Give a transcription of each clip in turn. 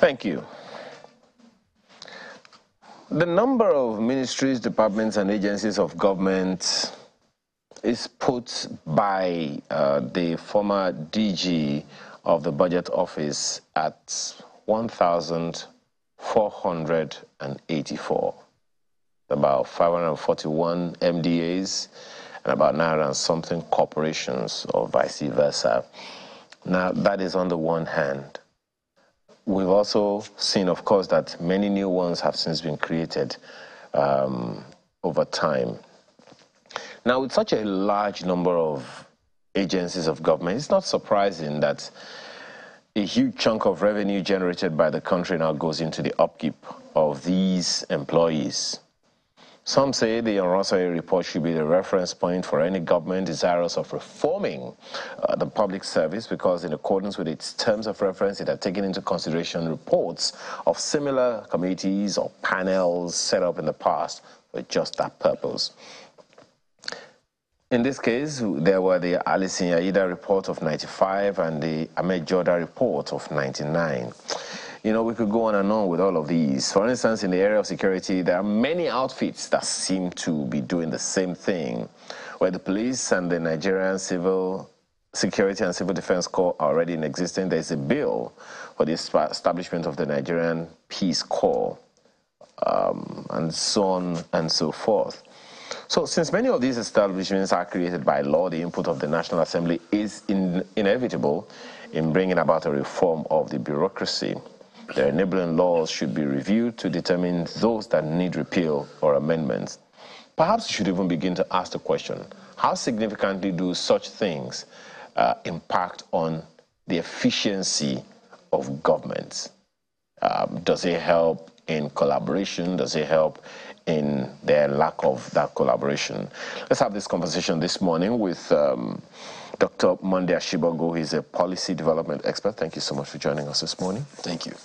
Thank you. The number of ministries, departments, and agencies of government is put by the former DG of the Budget Office at 1,484. About 541 MDAs and about 900 and something corporations, or vice versa. Now, that is on the one hand. We've also seen, of course, that many new ones have since been created over time. Now, with such a large number of agencies of government, it's not surprising that a huge chunk of revenue generated by the country now goes into the upkeep of these employees. Some say the Onrosari report should be the reference point for any government desirous of reforming the public service, because in accordance with its terms of reference, it had taken into consideration reports of similar committees or panels set up in the past for just that purpose. In this case, there were the Alice Yaida report of 95 and the Ahmed Joda report of 99. You know, we could go on and on with all of these. For instance, in the area of security, there are many outfits that seem to be doing the same thing, where the police and the Nigerian Civil Security and Civil Defense Corps are already in existence. There's a bill for the establishment of the Nigerian Peace Corps, and so on and so forth. So since many of these establishments are created by law, the input of the National Assembly is inevitable in bringing about a reform of the bureaucracy. The enabling laws should be reviewed to determine those that need repeal or amendments. Perhaps we should even begin to ask the question, how significantly do such things impact on the efficiency of governments? Does it help in collaboration? Does it help in their lack of that collaboration? Let's have this conversation this morning with Dr. Monday Ashibogu. He's a policy development expert. Thank you so much for joining us this morning. Thank you.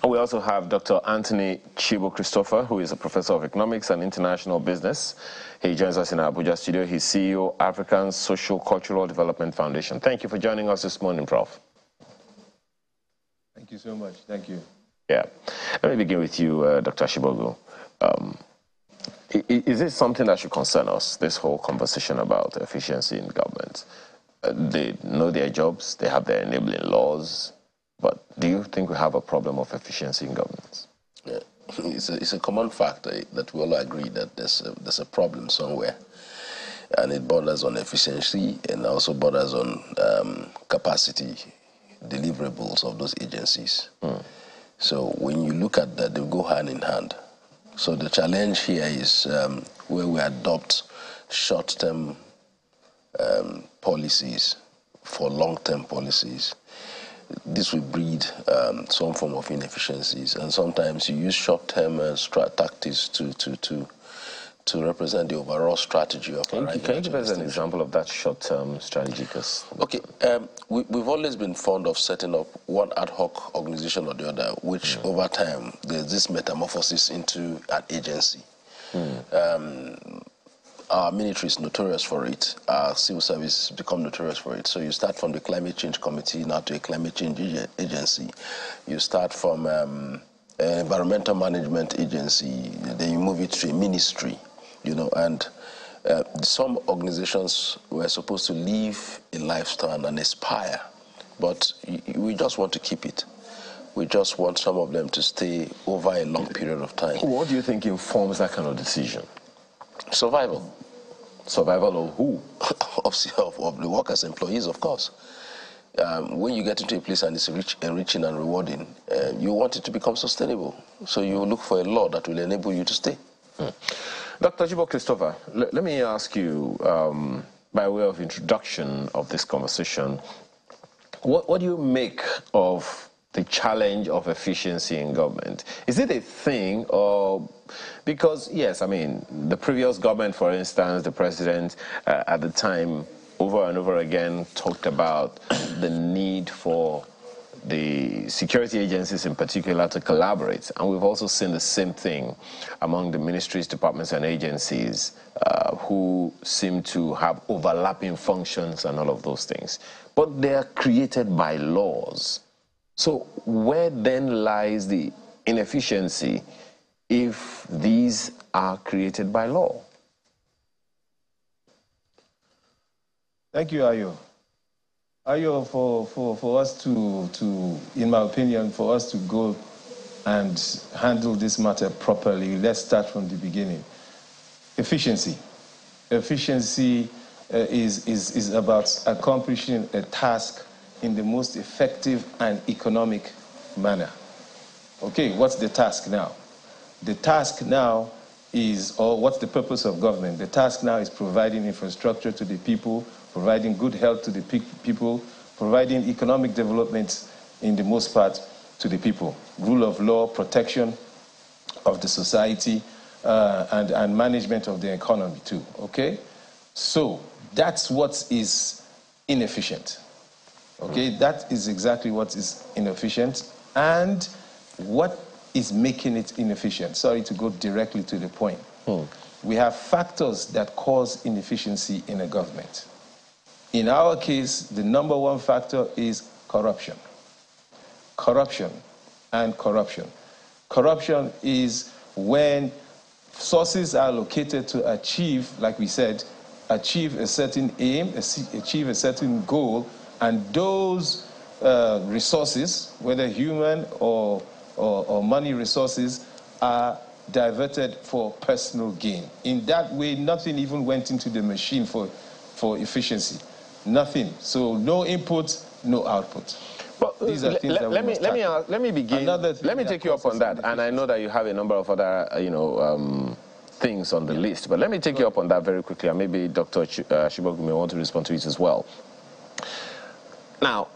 And we also have Dr. Anthony Chibo-Christopher, who is a professor of economics and international business. He joins us in our Abuja studio. He's CEO, African Social Cultural Development Foundation. Thank you for joining us this morning, Prof. Thank you so much. Thank you. Yeah. Let me begin with you, Dr. Ashibogu. Is this something that should concern us, this whole conversation about efficiency in government? They know their jobs, they have their enabling laws, but do you think we have a problem of efficiency in governance? Yeah. It's a common fact that we all agree that there's a problem somewhere, and it borders on efficiency and also borders on capacity, deliverables of those agencies. So when you look at that, they go hand in hand. So the challenge here is where we adopt short-term policies for long-term policies. This will breed some form of inefficiencies, and sometimes you use short-term tactics to represent the overall strategy of. Can you give us an example of that short-term strategy? Okay, we've always been fond of setting up one ad hoc organization or the other, which over time there's this metamorphosis into an agency. Our military is notorious for it. Our civil service become notorious for it. So you start from the Climate Change Committee now to a Climate Change Agency. You start from an Environmental Management Agency, then you move it to a ministry, you know, and some organizations were supposed to live a lifestyle and aspire, but we just want to keep it. We just want some of them to stay over a long period of time. What do you think informs that kind of decision? Survival. Survival of who? of the workers, employees, of course. When you get into a place and it's enriching and rewarding, you want it to become sustainable. So you look for a law that will enable you to stay. Dr. Chibo-Christopher, let me ask you, by way of introduction of this conversation, what do you make of the challenge of efficiency in government? Is it a thing, or because, yes, I mean, the previous government, for instance, the president at the time over and over again talked about the need for the security agencies in particular to collaborate. And we've also seen the same thing among the ministries, departments, and agencies who seem to have overlapping functions and all of those things. But they are created by laws. So where then lies the inefficiency if these are created by law? Thank you, Ayo. Ayo, for us to, in my opinion, for us to go and handle this matter properly, let's start from the beginning. Efficiency. Efficiency is about accomplishing a task in the most effective and economic manner. Okay, what's the task now? The task now is, or what's the purpose of government? The task now is providing infrastructure to the people, providing good health to the people, providing economic development in the most part to the people. Rule of law, protection of the society, and management of the economy too, okay? So that's what is inefficient, okay? That is exactly what is inefficient. And what is making it inefficient? Sorry to go directly to the point. We have factors that cause inefficiency in a government. In our case, the number one factor is corruption. Corruption and corruption. Corruption is when sources are located to achieve, like we said, achieve a certain aim, achieve a certain goal, and those resources, whether human or money resources, are diverted for personal gain. In that way, nothing even went into the machine for efficiency. Nothing. So no input, no output. Well, these are things let me begin. Let me take you up on that. And I know that you have a number of other, things on the list. But let me take you up on that very quickly. And maybe Dr. Shibogu may want to respond to it as well. Now,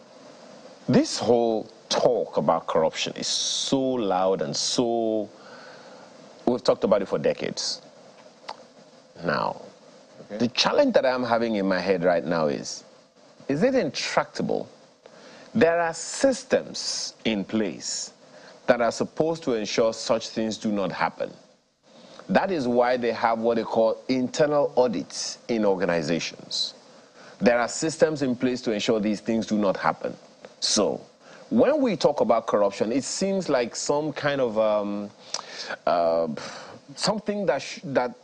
this whole talk about corruption is so loud and so... We've talked about it for decades. Now, the challenge that I'm having in my head right now is it intractable? There are systems in place that are supposed to ensure such things do not happen. That is why they have what they call internal audits in organizations. There are systems in place to ensure these things do not happen. So, when we talk about corruption, it seems like some kind of something that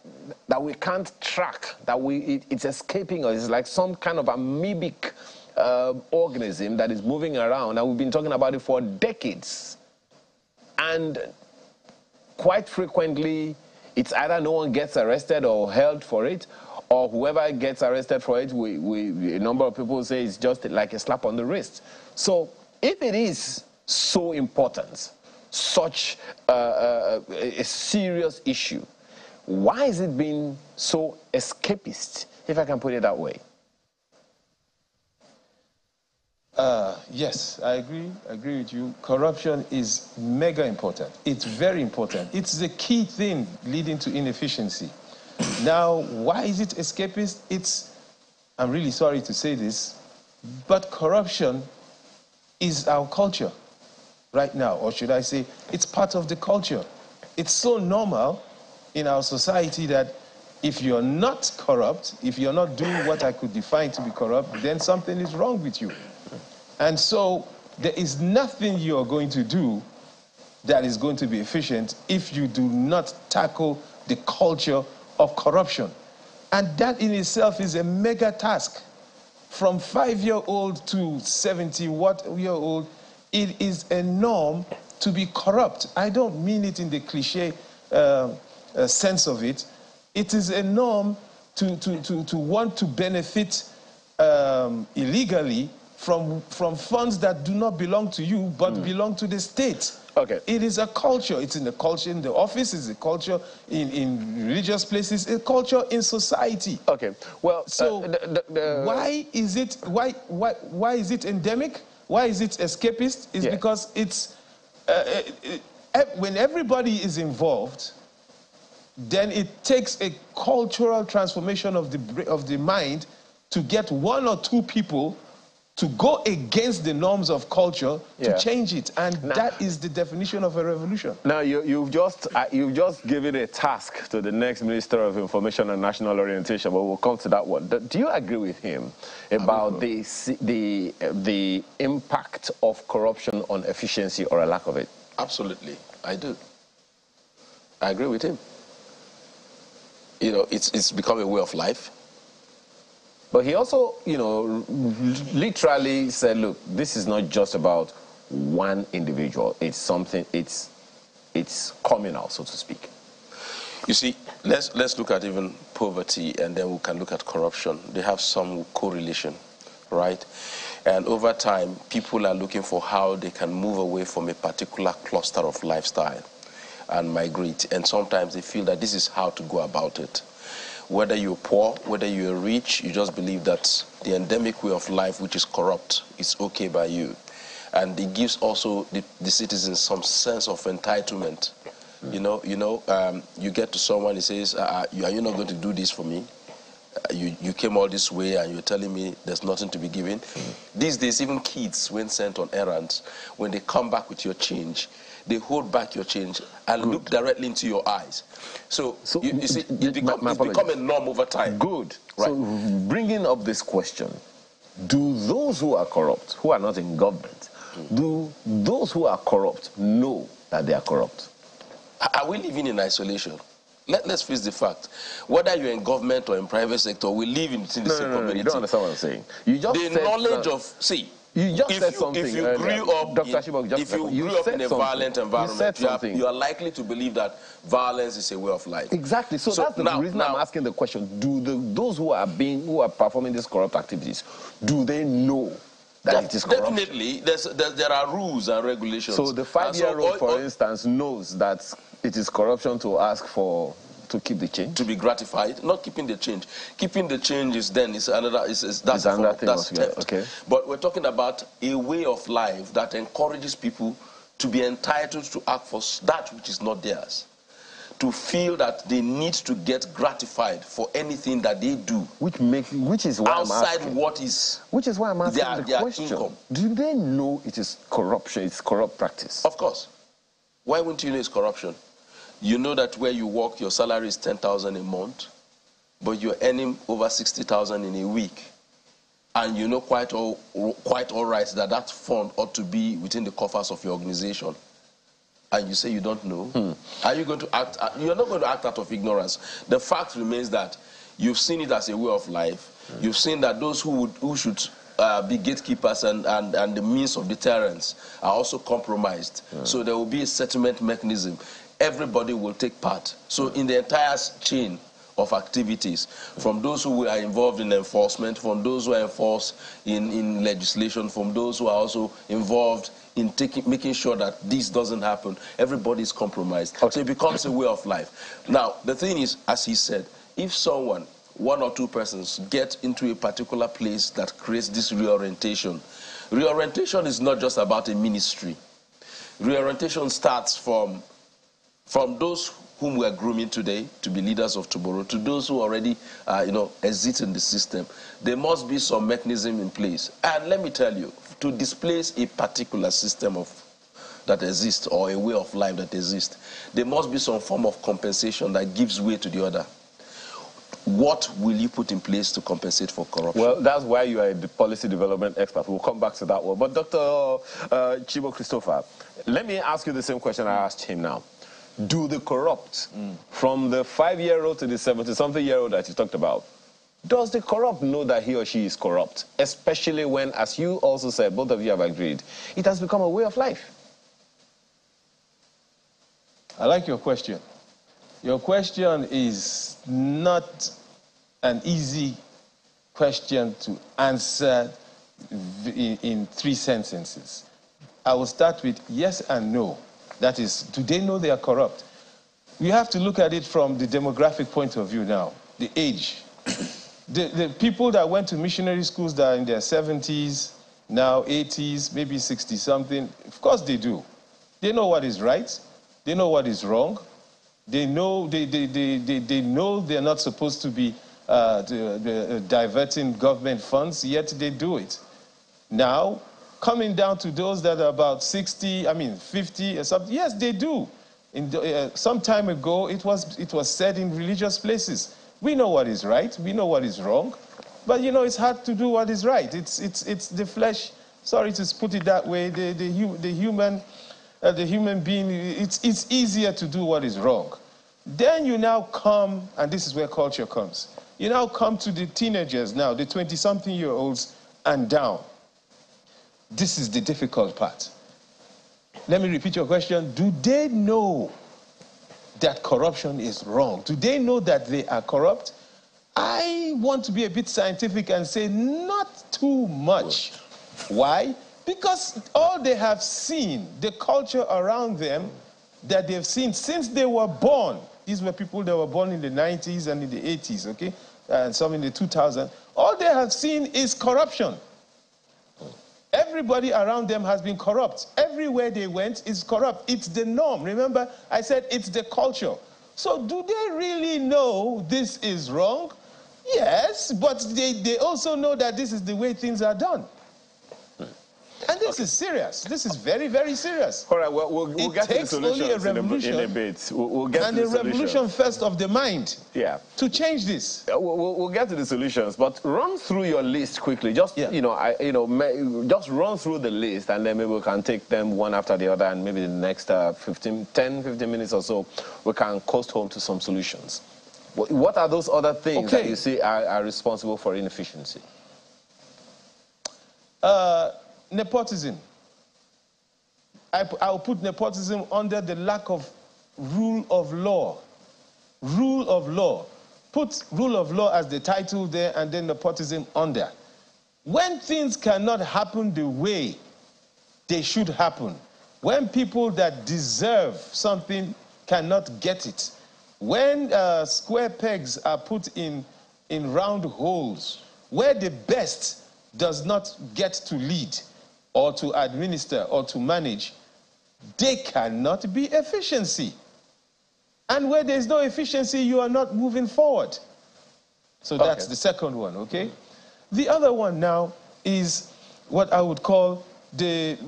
we can't track, it's escaping us. It's like some kind of amoebic organism that is moving around, and we've been talking about it for decades. And quite frequently, it's either no one gets arrested or held for it, or whoever gets arrested for it, a number of people say it's just like a slap on the wrist. So if it is so important, such a serious issue, why is it being so escapist, if I can put it that way? Yes, I agree with you. Corruption is mega important. It's very important. It's the key thing leading to inefficiency. Now, why is it escapist? I'm really sorry to say this, but corruption is our culture right now, or should I say, it's part of the culture. It's so normal in our society that if you're not corrupt, if you're not doing what I could define to be corrupt, then something is wrong with you. And so there is nothing you're going to do that is going to be efficient if you do not tackle the culture of corruption. And that in itself is a mega task. From 5-year-old to 70-year-old, it is a norm to be corrupt. I don't mean it in the cliche sense of it. It is a norm to want to benefit illegally from funds that do not belong to you, but belong to the state. Okay. It is a culture. It's in the culture in the office, it's a culture in religious places, a culture in society. Okay. Well, so why is it endemic? Why is it escapist? It's because it's when everybody is involved, then it takes a cultural transformation of the mind to get one or two people to go against the norms of culture Yeah. to change it. And that is the definition of a revolution. Now, you've just given a task to the next Minister of Information and National Orientation, but we'll come to that one. Do you agree with him about the impact of corruption on efficiency or a lack of it? Absolutely, I do. I agree with him. You know, it's become a way of life. But he also, you know, literally said, look, this is not just about one individual. It's something, it's communal, so to speak. You see, let's look at even poverty, and then we can look at corruption. They have some correlation, right? And over time, people are looking for how they can move away from a particular cluster of lifestyle and migrate. And sometimes they feel that this is how to go about it. Whether you're poor, whether you're rich, you just believe that the endemic way of life, which is corrupt, is okay by you. And it gives also the citizens some sense of entitlement. You get to someone, he says, are you not going to do this for me? You came all this way and you're telling me there's nothing to be given. These days, even kids, when sent on errands, when they come back with your change, they hold back your change and look directly into your eyes. So you see, it's become a norm over time. Good. Right. So bringing up this question, do those who are corrupt, who are not in government, do those who are corrupt know that they are corrupt? Are we living in isolation? Let's face the fact. Whether you're in government or in private sector, we live in the same community. You don't understand what I'm saying. You just the knowledge of, see, you just said something. If you grew up, in a violent environment, you are likely to believe that violence is a way of life. Exactly. So that's the reason I'm asking the question: do those who are performing these corrupt activities, do they know that it is corruption? Definitely, there are rules and regulations. So the 5-year-old, for instance, knows that it is corruption to ask to keep the change, to be gratified, not keeping the change. Keeping the change is another thing. That's theft. Okay. But we're talking about a way of life that encourages people to be entitled to act for that which is not theirs, to feel that they need to get gratified for anything that they do, which is why outside I'm asking, what is which is why I'm asking the question. Income. Do they know it is corruption? It's corrupt practice. Of course. Why wouldn't you know it's corruption? You know that where you work, your salary is 10,000 a month, but you're earning over 60,000 in a week, and you know quite all right that fund ought to be within the coffers of your organization, and you say you don't know. Are you going to act? You're not going to act out of ignorance. The fact remains that you've seen it as a way of life. You've seen that those who should be gatekeepers and the means of deterrence are also compromised. So there will be a settlement mechanism. Everybody will take part. So in the entire chain of activities, from those who are involved in enforcement, from those who are enforced in legislation, from those who are also involved in making sure that this doesn't happen, everybody is compromised. Okay. So it becomes a way of life. Now, the thing is, as he said, if someone, one or two persons, get into a particular place that creates this reorientation is not just about a ministry. Reorientation starts from those whom we are grooming today to be leaders of tomorrow, to those who already, exist in the system. There must be some mechanism in place. And let me tell you, to displace a particular system that exists or a way of life that exists, there must be some form of compensation that gives way to the other. What will you put in place to compensate for corruption? Well, that's why you are the policy development expert. We'll come back to that one. But Dr. Chibo Christopher, let me ask you the same question I asked him now. Do the corrupt, from the 5-year-old to the 70-something-year-old that you talked about, does the corrupt know that he or she is corrupt? Especially when, as you also said, both of you have agreed, it has become a way of life. I like your question. Your question is not an easy question to answer in 3 sentences. I will start with yes and no. That is, do they know they are corrupt? You have to look at it from the demographic point of view now, the age. The people that went to missionary schools that are in their 70s, now 80s, maybe 60-something, of course they do. They know what is right. They know what is wrong. They know they know they're not supposed to be diverting government funds, yet they do it. Now, coming down to those that are about 60, 50 or something, yes, they do. Some time ago, it was said in religious places, we know what is right, we know what is wrong, but you know, it's hard to do what is right. It's the flesh, sorry to put it that way, the human being, it's easier to do what is wrong. Then you now come, and this is where culture comes, you now come to the teenagers now, the 20-something-year-olds and down. This is the difficult part. Let me repeat your question. Do they know that corruption is wrong? Do they know that they are corrupt? I want to be a bit scientific and say not too much. Why? Because all they have seen, the culture around them that they've seen since they were born, these were people that were born in the 90s and in the 80s, okay? And some in the 2000s. All they have seen is corruption. Everybody around them has been corrupt. Everywhere they went is corrupt. It's the norm. Remember, I said it's the culture. So do they really know this is wrong? Yes, but they also know that this is the way things are done. And this is serious. This is very, very serious. All right, well, we'll get to the solutions in a bit. We'll get to the solutions. And a revolution first of the mind. Yeah. To change this. We'll get to the solutions, but run through your list quickly. Just just run through the list, and then maybe we can take them one after the other, and maybe the next 10, 15 minutes or so, we can coast home to some solutions. What are those other things that you see are responsible for inefficiency? Nepotism. I'll put nepotism under the lack of rule of law. Rule of law. Put rule of law as the title there and then nepotism under. When things cannot happen the way they should happen, when people that deserve something cannot get it, when square pegs are put in round holes, where the best does not get to lead, or to administer, or to manage, they cannot be efficiency. And where there's no efficiency, you are not moving forward. So that's the second one, okay? The other one now is what I would call the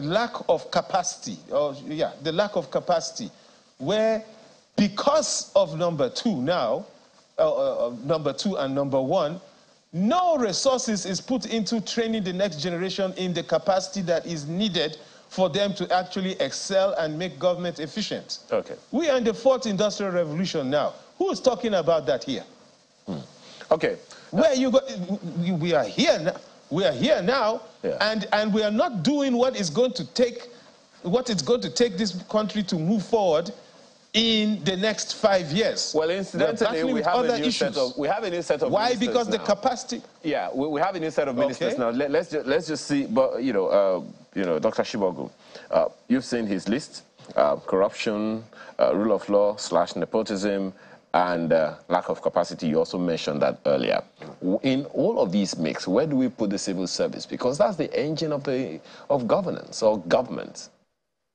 lack of capacity, the lack of capacity, where because of number two now, number two and number one, no resources is put into training the next generation in the capacity that is needed for them to actually excel and make government efficient. Okay. We are in the fourth industrial revolution now. Who is talking about that here? Okay. Where you go? We are here now. We are here now, and we are not doing what it's going to take this country to move forward in the next 5 years. Well, incidentally, we have a new set of ministers. Why? Because now. The capacity. Yeah, we have a new set of ministers now. Let's just see. But Dr. Shibogu, you've seen his list: corruption, rule of law / nepotism, and lack of capacity. You also mentioned that earlier. In all of these mix, where do we put the civil service? Because that's the engine of governance or government.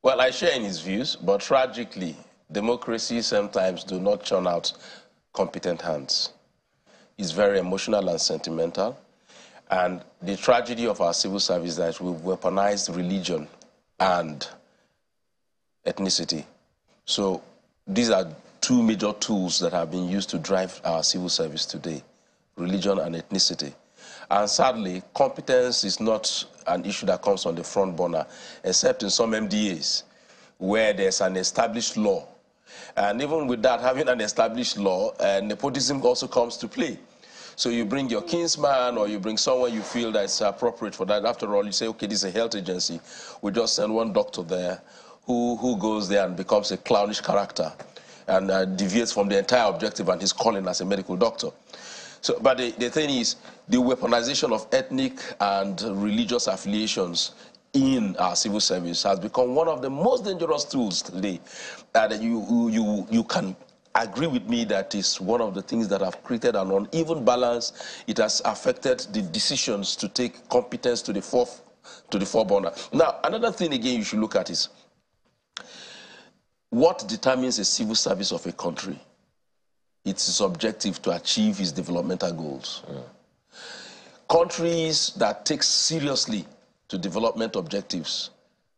Well, I share in his views, but tragically, democracy sometimes do not churn out competent hands. It's very emotional and sentimental. And the tragedy of our civil service is that we've weaponized religion and ethnicity. So these are two major tools that have been used to drive our civil service today, religion and ethnicity. And sadly, competence is not an issue that comes on the front burner, except in some MDAs, where there's an established law. And even with that, having an established law, nepotism also comes to play. So you bring your kinsman or you bring someone you feel that's appropriate for that. After all, you say, okay, this is a health agency. We just send one doctor there who goes there and becomes a clownish character and deviates from the entire objective and his calling as a medical doctor. So, but the thing is, the weaponization of ethnic and religious affiliations in our civil service has become one of the most dangerous tools today. That you can agree with me that is one of the things that have created an uneven balance. It has affected the decisions to take competence to the forerunner. Now, another thing again you should look at is what determines a civil service of a country. It's its objective to achieve its developmental goals. countries that take seriously to development objectives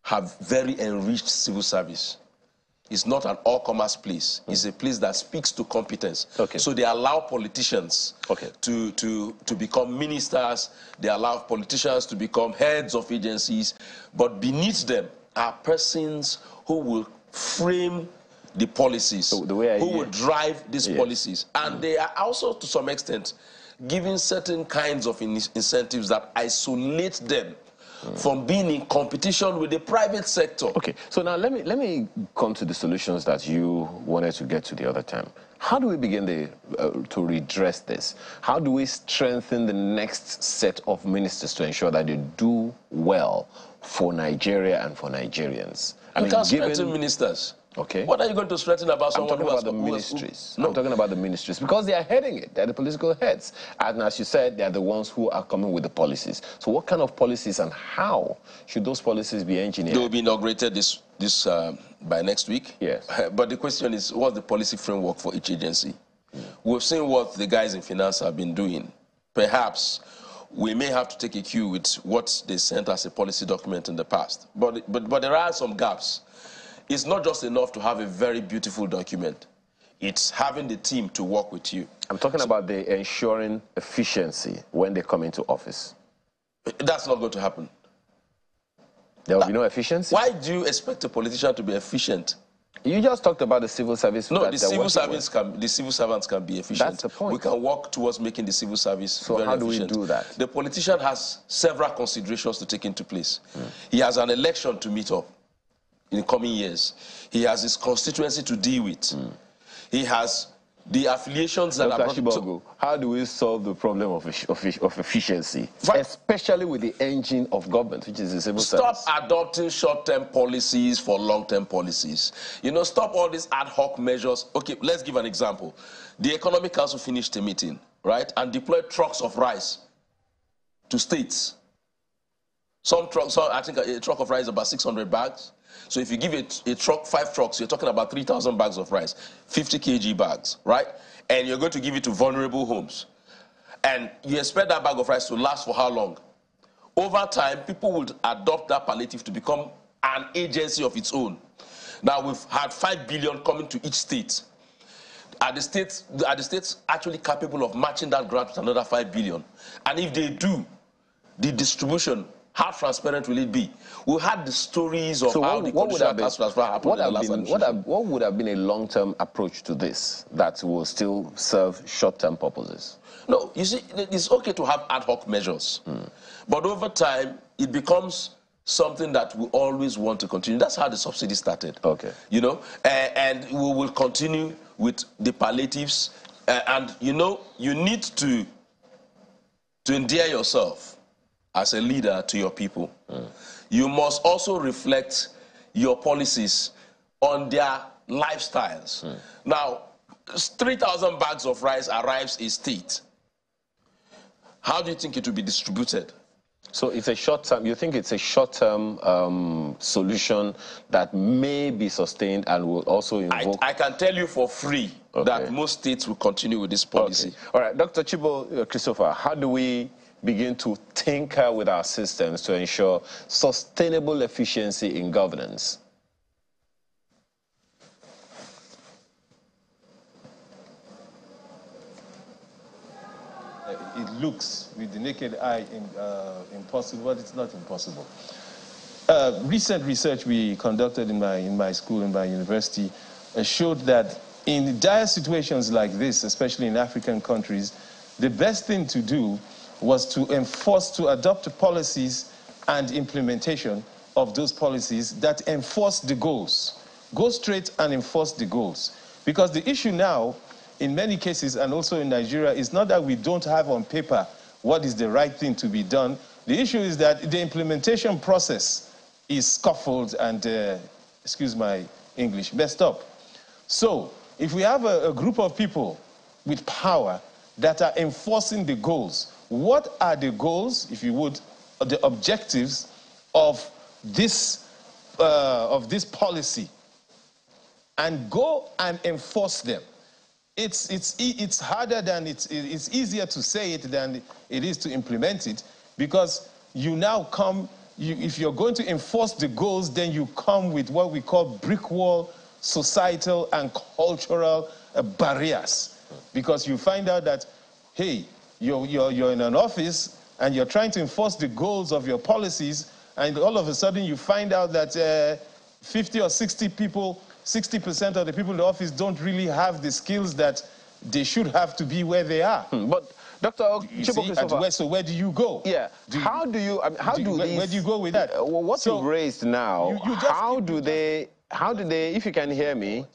have very enriched civil service. It's not an all-commerce place. It's a place that speaks to competence. Okay. So they allow politicians to become ministers. They allow politicians to become heads of agencies. But beneath them are persons who will frame the policies, so the way who will drive these policies. And they are also, to some extent, giving certain kinds of incentives that isolate them from being in competition with the private sector. Okay, so now let me come to the solutions that you wanted to get to the other time. How do we begin to redress this? How do we strengthen the next set of ministers to ensure that they do well for Nigeria and for Nigerians? You can't strengthen ministers. Okay. What are you going to strengthen about someone I'm talking about the ministries. I'm talking about the ministries because they are heading it. They're the political heads. And as you said, they're the ones who are coming with the policies. So what kind of policies and how should those policies be engineered? They will be inaugurated by next week. Yes. But the question is, what's the policy framework for each agency? We've seen what the guys in finance have been doing. Perhaps we may have to take a cue with what they sent as a policy document in the past. But there are some gaps. It's not just enough to have a very beautiful document. It's having the team to work with you. I'm talking about the ensuring efficiency when they come into office. That's not going to happen. There will be no efficiency? Why do you expect a politician to be efficient? You just talked about the civil service. No, the civil servants can be efficient. That's the point. We can work towards making the civil service very efficient. So how do we do that? The politician has several considerations to take into place. He has an election to meet up in the coming years. He has his constituency to deal with. He has the affiliations that Dr. are... Shibogu, how do we solve the problem of efficiency, especially with the engine of government, which is the civil service? Stop adopting short-term policies for long-term policies. You know, stop all these ad hoc measures. Okay, let's give an example. The Economic Council finished a meeting, right, and deployed trucks of rice to states. I think a truck of rice is about 600 bags. So if you give a truck 5 trucks, you're talking about 3,000 bags of rice, 50 kg bags, right? And you're going to give it to vulnerable homes. And you expect that bag of rice to last for how long? Over time, people would adopt that palliative to become an agency of its own. Now, we've had 5 billion coming to each state. Are the states actually capable of matching that grant with another 5 billion? And if they do, the distribution, how transparent will it be? We had the stories of how the conditional tax transfer happened in the last administration. What would have been a long-term approach to this that will still serve short-term purposes? No, you see, it's okay to have ad hoc measures. But over time, it becomes something that we always want to continue. That's how the subsidy started. Okay. You know, and we will continue with the palliatives. And, you know, you need to endear yourself as a leader to your people. You must also reflect your policies on their lifestyles. Now, 3,000 bags of rice arrives a state. How do you think it will be distributed? So it's a short-term, you think it's a short-term solution that may be sustained and will also invoke... I can tell you for free that most states will continue with this policy. All right, Dr. Chibo Christopher, how do we begin to tinker with our systems to ensure sustainable efficiency in governance? It looks, with the naked eye, impossible, but it's not impossible. Recent research we conducted in my school, in my university, showed that in dire situations like this, especially in African countries, the best thing to do was to adopt policies and implementation of those policies that enforce the goals. Go straight and enforce the goals. Because the issue now, in many cases, and also in Nigeria, is not that we don't have on paper what is the right thing to be done. The issue is that the implementation process is scuffled and, excuse my English, messed up. So, if we have a group of people with power that are enforcing the goals, what are the goals, if you would, the objectives of this policy? And go and enforce them. it's harder than it's easier to say it than it is to implement it, because you now come, if you're going to enforce the goals, then you come with what we call brick wall societal and cultural barriers, because you find out that, hey, you're in an office and you're trying to enforce the goals of your policies, and all of a sudden you find out that 50 or 60 people, 60% of the people in the office don't really have the skills that they should have to be where they are. But Dr. Chibo, so where do you go? Yeah. Where do you go with that? What you've raised now, how do they, if you can hear me,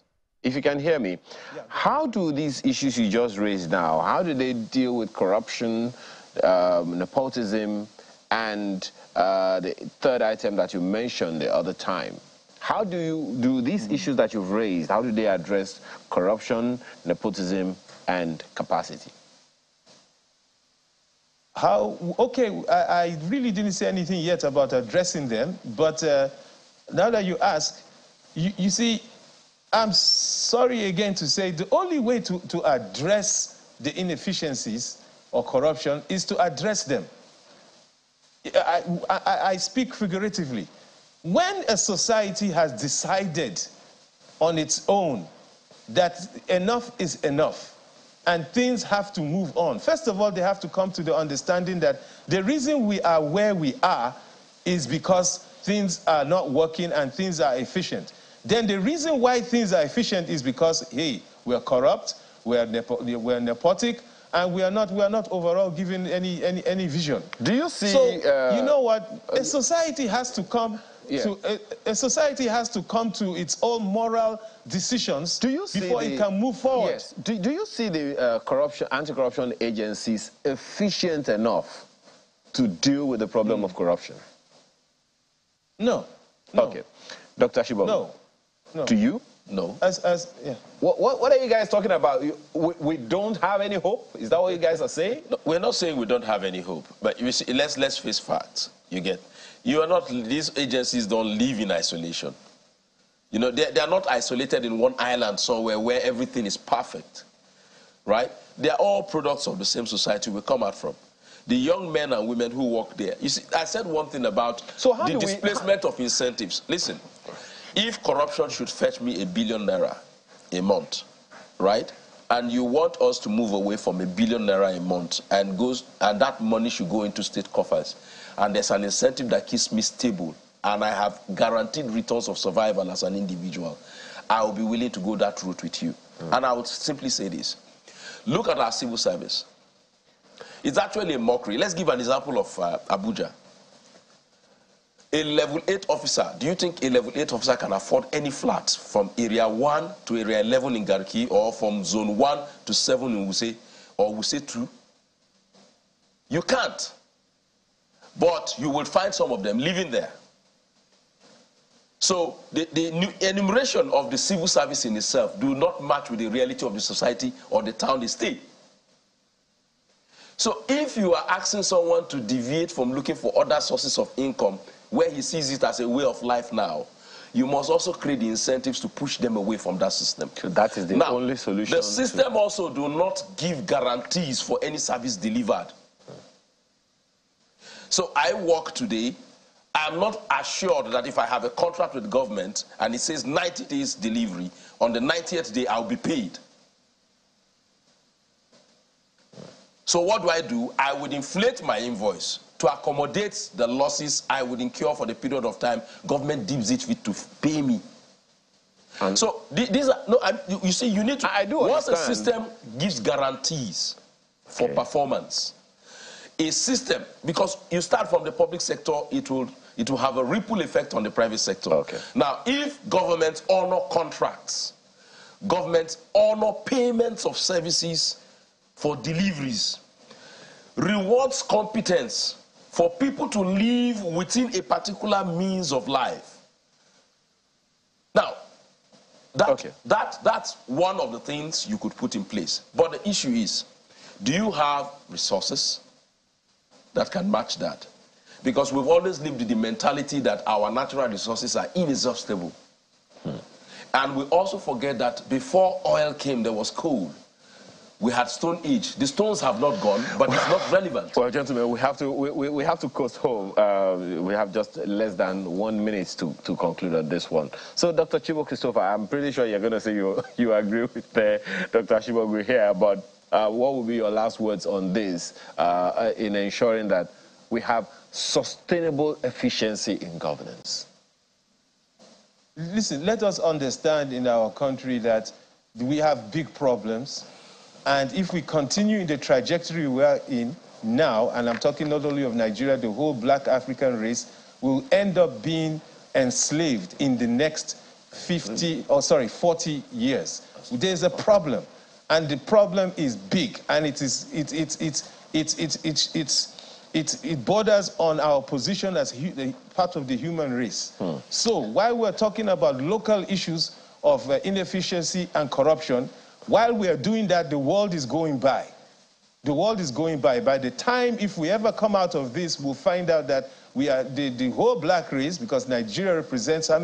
how do these issues you just raised now, how do they deal with corruption, nepotism, and the third item that you mentioned the other time? How do these issues that you've raised, how do they address corruption, nepotism, and capacity? Okay, I really didn't say anything yet about addressing them, but now that you ask, you see, I'm sorry again to say the only way to address the inefficiencies or corruption is to address them. I speak figuratively. When a society has decided on its own that enough is enough and things have to move on, first of all, they have to come to the understanding that the reason we are where we are is because things are not working and things are efficient. Then the reason why things are efficient is because, hey, we are corrupt, we're nepotic, and we are not overall given any vision. Do you see? So you know what? A society has to come. Yeah. A society has to come to its own moral decisions before it can move forward. Yes. Do you see the anti-corruption agencies efficient enough to deal with the problem of corruption? No. Okay. Dr. Shibo. No. Do you? No. Yeah. What are you guys talking about? We don't have any hope? Is that what you guys are saying? No, we're not saying we don't have any hope. But you see, let's face facts. These agencies don't live in isolation. You know, they are not isolated in one island somewhere where everything is perfect, right? They are all products of the same society we come out from. The young men and women who work there. You see, I said one thing about the displacement of incentives. Listen, if corruption should fetch me ₦1 billion a month, right? And you want us to move away from ₦1 billion a month and that money should go into state coffers, and there's an incentive that keeps me stable, and I have guaranteed returns of survival as an individual, I will be willing to go that route with you. And I would simply say this. Look at our civil service. It's actually a mockery. Let's give an example of Abuja. A level 8 officer, do you think a level 8 officer can afford any flat from area 1 to area 11 in Garki, or from zone 1 to 7 in Wuse, or Wuse 2? You can't. But you will find some of them living there. So the enumeration of the civil service in itself do not match with the reality of the society or the town they stay. So if you are asking someone to deviate from looking for other sources of income where he sees it as a way of life now, you must also create the incentives to push them away from that system. So that is the only solution. The system also do not give guarantees for any service delivered. So I work today, I'm not assured that if I have a contract with government and it says 90 days delivery, on the 90th day I'll be paid. So what do? I would inflate my invoice to accommodate the losses I would incur for the period of time government deems it fit to pay me. And so these are, you see, you need to, once a system gives guarantees for performance, a system, because you start from the public sector, it will have a ripple effect on the private sector. Okay. Now, if governments honor contracts, governments honor payments of services for deliveries, rewards competence for people to live within a particular means of life. Now, that's one of the things you could put in place. But the issue is, do you have resources that can match that? Because we've always lived with the mentality that our natural resources are inexhaustible. And we also forget that before oil came, there was coal. we had stone age. The stones have not gone, but it's not relevant. Well, gentlemen, we have to coast home. We have just less than 1 minute to conclude on this one. So, Dr. Chibo Christopher, I'm pretty sure you're going to say you agree with Dr. Ashibogwu here, but what will be your last words on this in ensuring that we have sustainable efficiency in governance? Listen, let us understand in our country that we have big problems. And if we continue in the trajectory we are in now, and I'm talking not only of Nigeria, the whole black African race will end up being enslaved in the next 40 years. There's a problem, and the problem is big, and it borders on our position as part of the human race. So while we're talking about local issues of inefficiency and corruption, while we are doing that, the world is going by. The world is going by. By the time, if we ever come out of this, we'll find out that we are the whole black race, because Nigeria represents a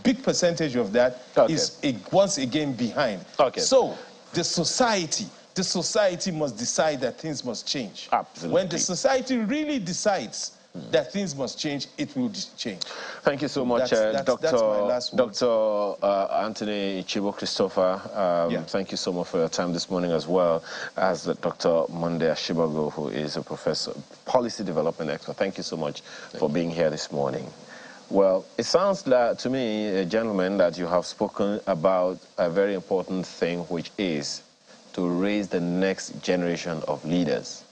big percentage of that, is once again behind. So the society must decide that things must change. Absolutely. When the society really decides that things must change, it will change. Thank you so much, that's my last word. Dr. Anthony Chibo Christopher. Thank you so much for your time this morning, as well as Dr. Monday Ashibogwu, who is a professor, policy development expert. Thank you so much for being here this morning. Well, it sounds like, to me, gentlemen, that you have spoken about a very important thing, which is to raise the next generation of leaders.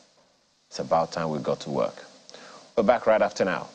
It's about time we got to work. We're back right after now.